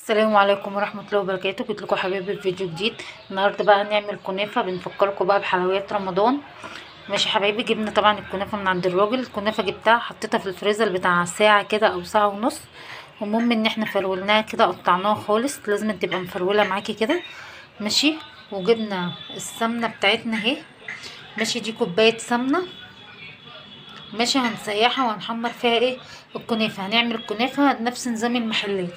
السلام عليكم ورحمة الله وبركاته. جيت لكم حبايبي في فيديو جديد. النهارده بقى هنعمل كنافة، بنفكركم بقى بحلويات رمضان. ماشي حبايبي، جبنا طبعا الكنافة من عند الراجل. الكنافة جبتها حطيتها في الفريزر بتاع ساعة كده او ساعة ونص. المهم ان احنا فرولناها كده، قطعناها خالص، لازم تبقى مفرولة معاكي كده. ماشي. وجبنا السمنة بتاعتنا اهي. ماشي، دي كوباية سمنة. ماشي، هنسيحها وهنحمر فيها ايه الكنافة. هنعمل الكنافة نفس نظام المحلات.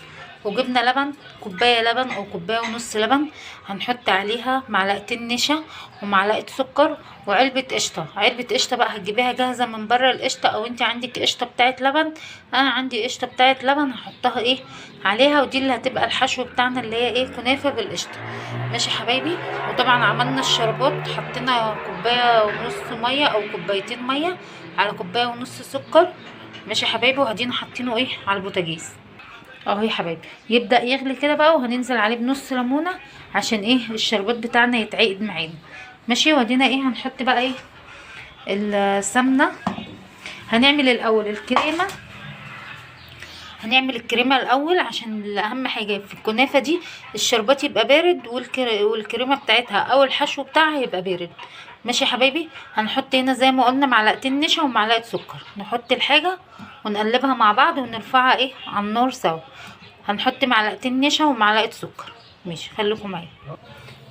وجبنا لبن، كوباية لبن او كوباية ونص لبن. هنحط عليها معلقتين نشا ومعلقة سكر وعلبة قشطة. علبة قشطة بقى هتجيبيها جاهزة من بره القشطة، او انت عندك قشطة بتاعت لبن. انا عندي قشطة بتاعت لبن، هحطها ايه عليها، ودي اللي هتبقى الحشو بتاعنا اللي هي ايه كنافة بالقشطة. ماشي حبايبي. وطبعا عملنا الشربات، حطينا كوباية ونص مية او كوبايتين مية على كوبايه ونص سكر. ماشي يا حبايبي، وهدينا حاطينه ايه على البوتاجاز اهو يا حبايبي. يبدا يغلي كده بقى، وهننزل عليه بنص ليمونه عشان ايه الشربات بتاعنا يتعقد معانا. ماشي. ودينا ايه هنحط بقى ايه السمنه. هنعمل الاول الكريمه. هنعمل الكريمه الاول، عشان اهم حاجه في الكنافه دي الشربات يبقى بارد، والكريمه بتاعتها او الحشو بتاعها يبقى بارد. ماشي يا حبايبي. هنحط هنا زي ما قلنا معلقتين نشا ومعلقه سكر. نحط الحاجه ونقلبها مع بعض ونرفعها ايه على النار سوا. هنحط معلقتين نشا ومعلقه سكر. ماشي، خليكم معايا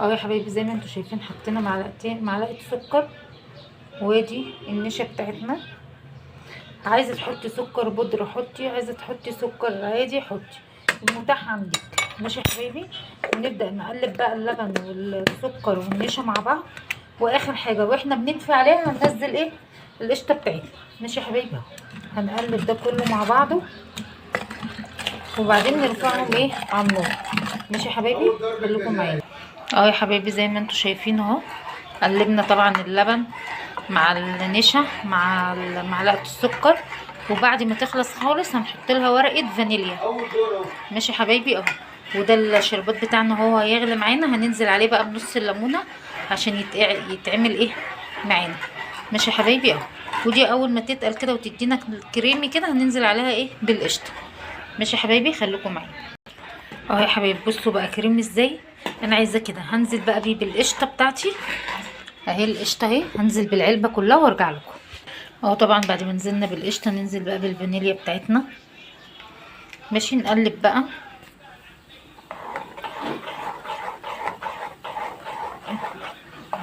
اهو يا حبايبي. زي ما انتم شايفين حطينا معلقه سكر، وادي النشا بتاعتنا. عايزه تحطي سكر بودره حطي، عايزه تحطي سكر عادي حطي، المتاح عندك. ماشي يا حبايبي. ونبدا نقلب بقى اللبن والسكر والنشا مع بعض. واخر حاجه واحنا بنطفي عليها هننزل ايه القشطه بتاعتنا. ماشي يا حبايبي اهو. هنقلب ده كله مع بعضه، وبعدين نرفعهم ايه على النار. ماشي يا حبايبي، خليكم معايا اهو يا حبايبي. زي ما انتم شايفين اهو، قلبنا طبعا اللبن مع النشا مع معلقه السكر. وبعد ما تخلص خالص هنحط لها ورقه فانيليا. ماشي يا حبايبي اهو. وده الشربات بتاعنا هو هيغلي معانا، هننزل عليه بقى بنص الليمونه عشان يتعمل ايه معانا. ماشي يا حبايبي اهو. ودي اول ما تتقل كده وتدينا كريمي كده هننزل عليها ايه بالقشطه. ماشي يا حبايبي، خليكم معايا اهو يا حبايبي. بصوا بقى كريمي ازاي. انا عايزاه كده، هنزل بقى بيه بالقشطه بتاعتي اهي. القشطه اهي، هنزل بالعلبه كلها وارجع لكم اهو. طبعا بعد ما نزلنا بالقشطه ننزل بقى بالفانيليا بتاعتنا. ماشي، نقلب بقى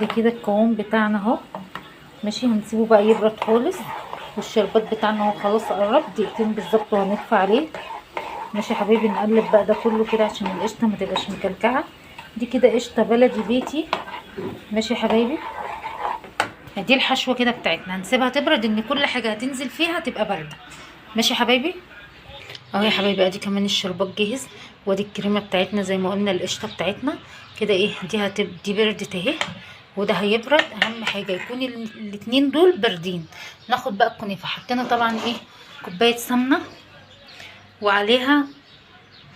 ده كده القوام بتاعنا اهو. ماشي، هنسيبه بقى يبرد خالص. والشربات بتاعنا اهو خلاص قرب دقيقتين بالظبط وهنطفي عليه. ماشي يا حبايبي، نقلب بقى ده كله كده عشان القشطه ما تبقاش مكلكعه. دي كده قشطه بلدي بيتي. ماشي يا حبايبي. دي الحشوه كده بتاعتنا، هنسيبها تبرد ان كل حاجه هتنزل فيها تبقى بارده. ماشي يا حبايبي اهو يا حبايبي. ادي كمان الشربات جاهز، وادي الكريمه بتاعتنا زي ما قلنا القشطه بتاعتنا كده ايه. دي بردت اهي، وده هيبرد. اهم حاجه يكون الاتنين دول باردين. ناخد بقى الكنافه. حطينا طبعا ايه كوبايه سمنه وعليها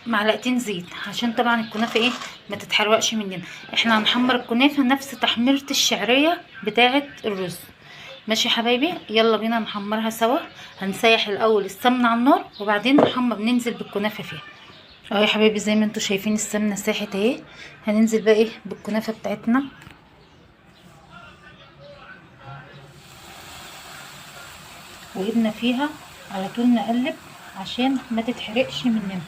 معلقتين زيت، عشان طبعا الكنافه ايه ما تتحرقش مننا. احنا هنحمر الكنافه نفس تحميره الشعريه بتاعه الرز. ماشي يا حبايبي، يلا بينا نحمرها سوا. هنسيح الاول السمنه على النار، وبعدين ننزل بالكنافه فيها اهو يا حبايبي. زي ما انتم شايفين السمنه ساحت اهي. هننزل بقى ايه بالكنافه بتاعتنا. وإيدنا فيها على طول نقلب عشان ما تتحرقش مننا.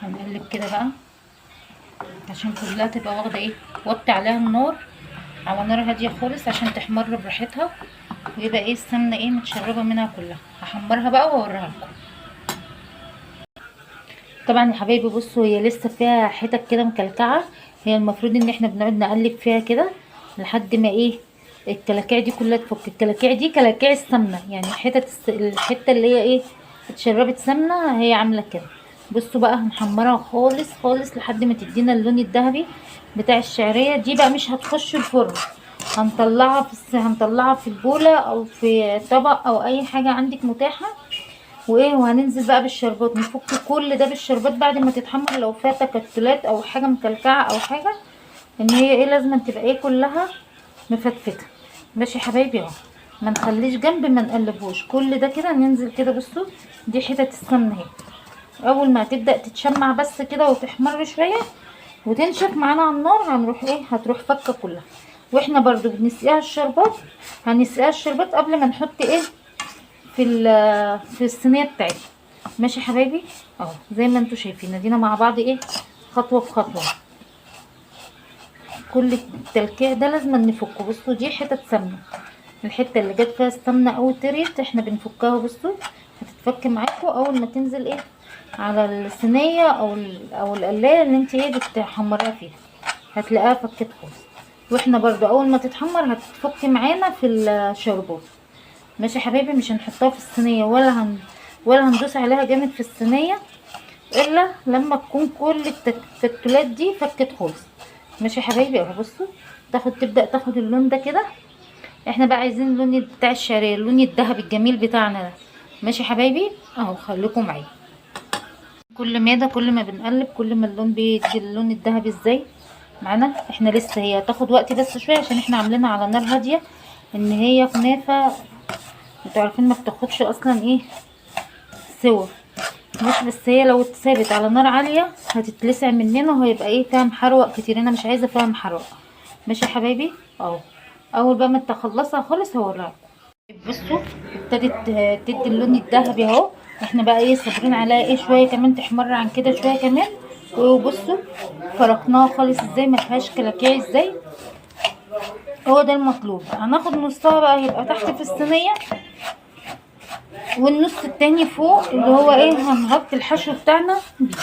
هنقلب كده بقى عشان كلها تبقى واخده ايه. وطي عليها النار على نار هاديه خالص عشان تحمر براحتها، ويبقى ايه السمنه ايه متشربه منها كلها. هحمرها بقى واوريها لكم. طبعا يا حبايبي بصوا، هي لسه فيها حتت كده مكلكعه. هي المفروض ان احنا بنقعد نقلب فيها كده لحد ما ايه الكلاكيع دي كلها تفك. الكلاكيع دي كلاكيع السمنه، يعني الحته اللي هي ايه اتشربت سمنه هي عامله كده. بصوا بقى هنحمرها خالص خالص لحد ما تدينا اللون الذهبي بتاع الشعريه. دي بقى مش هتخش الفرن، هنطلعها في البوله او في طبق او اي حاجه عندك متاحه. وهننزل بقى بالشربات، نفك كل ده بالشربات بعد ما تتحمر. لو فيها تكتلات او حاجه مكلكعه او حاجه، ان هي لازم تبقى كلها مفتفته. ماشي يا حبايبي اهو، ما نخليش جنب، ما نقلبوش. كل ده كده ننزل كده. بصوا دي حتت السمنه اهي، اول ما تبدا تتشمع بس كده وتحمر شويه وتنشف معانا على النار، هنروح هتروح فكه كلها. واحنا برضو بنسقيها الشربات، هنسقيها الشربات قبل ما نحط في الصينيه بتاعتنا. ماشي يا حبايبي اهو، زي ما انتوا شايفين ادينا مع بعض خطوه بخطوه. كل التلكيع ده لازم نفكه. بصوا دي حتت سمنه، الحته اللي جت فيها السمنه او تريت احنا بنفكها. بصوا هتتفك معاكم اول ما تنزل على الصينيه او القلايه اللي انت بتحمريها فيها، هتلاقيها فكت خالص. واحنا برضو اول ما تتحمر هتتفك معانا في الشربات. ماشي يا حبايبي، مش هنحطها في الصينيه ولا هندوس عليها جامد في الصينيه الا لما تكون كل التكتلات دي فكت خالص. ماشي يا حبايبي اهو. بصوا تبدا تاخد اللون ده كده. احنا بقى عايزين اللون بتاع الشعريه، اللون الذهبي الجميل بتاعنا ده. ماشي يا حبايبي اهو، خليكم معايا. كل ما بنقلب كل ما اللون بيدي اللون الذهبي ازاي معانا. احنا لسه هي هتاخد وقت بس شويه عشان احنا عاملينها على نار هاديه، ان هي كنافه انتوا عارفين ما بتاخدش اصلا سوا. مش بس هي لو اتسابت على نار عاليه هتتلسع مننا وهيبقى فيها محروق كتير، انا مش عايزه فيها محروق. ماشي يا حبايبي اهو. اول بقى ما تخلصها خالص هوريكم. بصوا ابتدت تدي اللون الذهبي اهو. احنا بقى صابرين عليها شويه كمان تحمر عن كده شويه كمان. وبصوا فرقناها خالص ازاي، ما فيهاش كلاكيع ازاي. هو ده المطلوب. هناخد نصها بقى يبقى تحت في الصينيه، والنص التاني فوق اللي هو هنغطي الحشو بتاعنا بيه.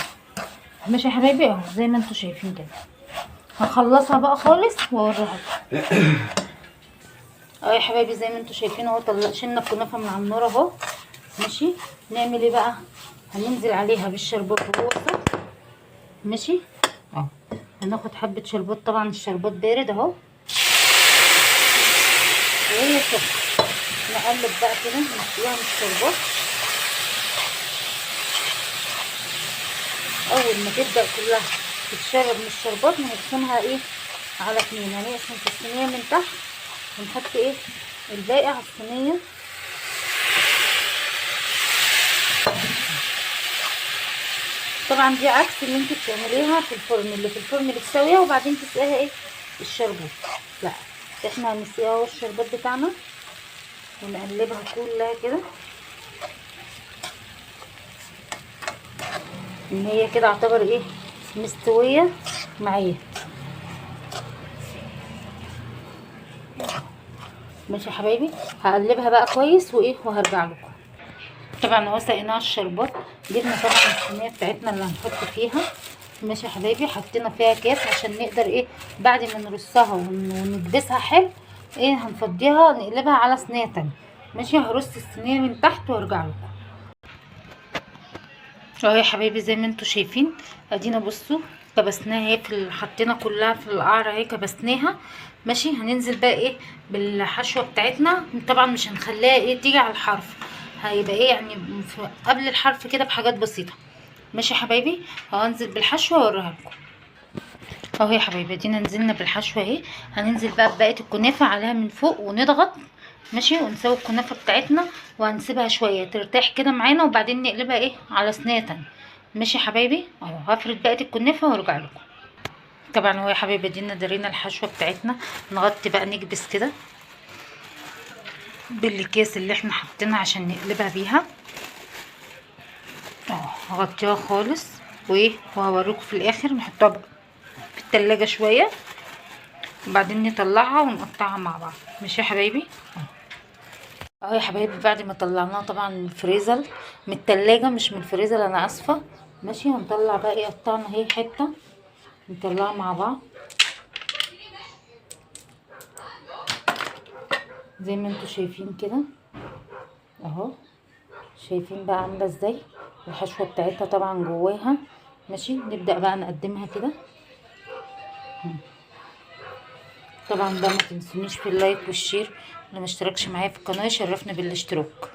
ماشي يا حبايبي اهو زي ما انتوا شايفين كده. هخلصها بقى خالص واوريها لكم اهو يا حبايبي. زي ما انتوا شايفين اهو شلنا الكنافه من على النار اهو. ماشي، نعمل ايه بقى؟ هننزل عليها بالشربات وهو سخن. ماشي اهو، هناخد حبه شربات. طبعا الشربات بارد اهو وهي سخنه. نقلب بقى كده نسقيها من الشربات. اول ما تبدا كلها تتشرب من الشربات نقسمها على 2. هنقسم في الصينيه من تحت ونحط الباقي على الصينيه. طبعا دي عكس اللي انت بتعمليها في الفرن، اللي في الفرن بتسويها وبعدين تسقيها الشربات. لا، احنا هنسقيها اهو الشربات بتاعنا ونقلبها كلها كده ان هي كده اعتبر مستويه معايا. ماشي يا حبايبي، هقلبها بقى كويس وهرجع لكم. طبعا اهو سقيناها الشربات. جبنا طبعا الصينيه بتاعتنا اللي هنحط فيها. ماشي يا حبايبي، حطينا فيها كاس عشان نقدر بعد ما نرصها وندبسها حلو هنفضيها نقلبها على صينيه تانية. ماشي، هرص الصينيه من تحت وارجع لكم اهو يا حبايبي. زي ما انتوا شايفين ادينا بصوا كبسناها حطينا كلها في القعر اهي كبسناها. ماشي، هننزل بقى بالحشوه بتاعتنا. طبعا مش هنخليها تيجي على الحرف، هيبقى يعني قبل الحرف كده بحاجات بسيطه. ماشي يا حبايبي، هنزل بالحشوه واوريها لكم اهو يا حبايبي. ادينا نزلنا بالحشوه اهي. هننزل بقى بباقه الكنافه عليها من فوق ونضغط. ماشي، ونسوي الكنافه بتاعتنا وهنسيبها شويه ترتاح كده معانا وبعدين نقلبها على صينيه تانية. ماشي يا حبايبي اهو، هفرد بقيه الكنافه وارجع لكم. طبعا اهو يا حبايبي ادينا دارينا الحشوه بتاعتنا. نغطي بقى نكبس كده بالاكياس اللي احنا حاطينها عشان نقلبها بيها اهو. هغطيها خالص وهوريكم في الاخر. نحطها بقى في التلاجة شويه وبعدين نطلعها ونقطعها مع بعض. ماشي يا حبايبي اهو يا حبايبي. بعد ما طلعناها طبعا من الفريزر، من التلاجة مش من الفريزر، انا اسفه. ماشي، هنطلع بقى قطعنا اهي حته نطلعها مع بعض زي ما انتوا شايفين كده اهو. شايفين بقى عامله ازاي الحشوه بتاعتها طبعا جواها. ماشي، نبدا بقى نقدمها كده. طبعا بقى ما تنسونيش في اللايك والشير. اللي ما اشتركش معايا في القناه يشرفني بالاشتراك.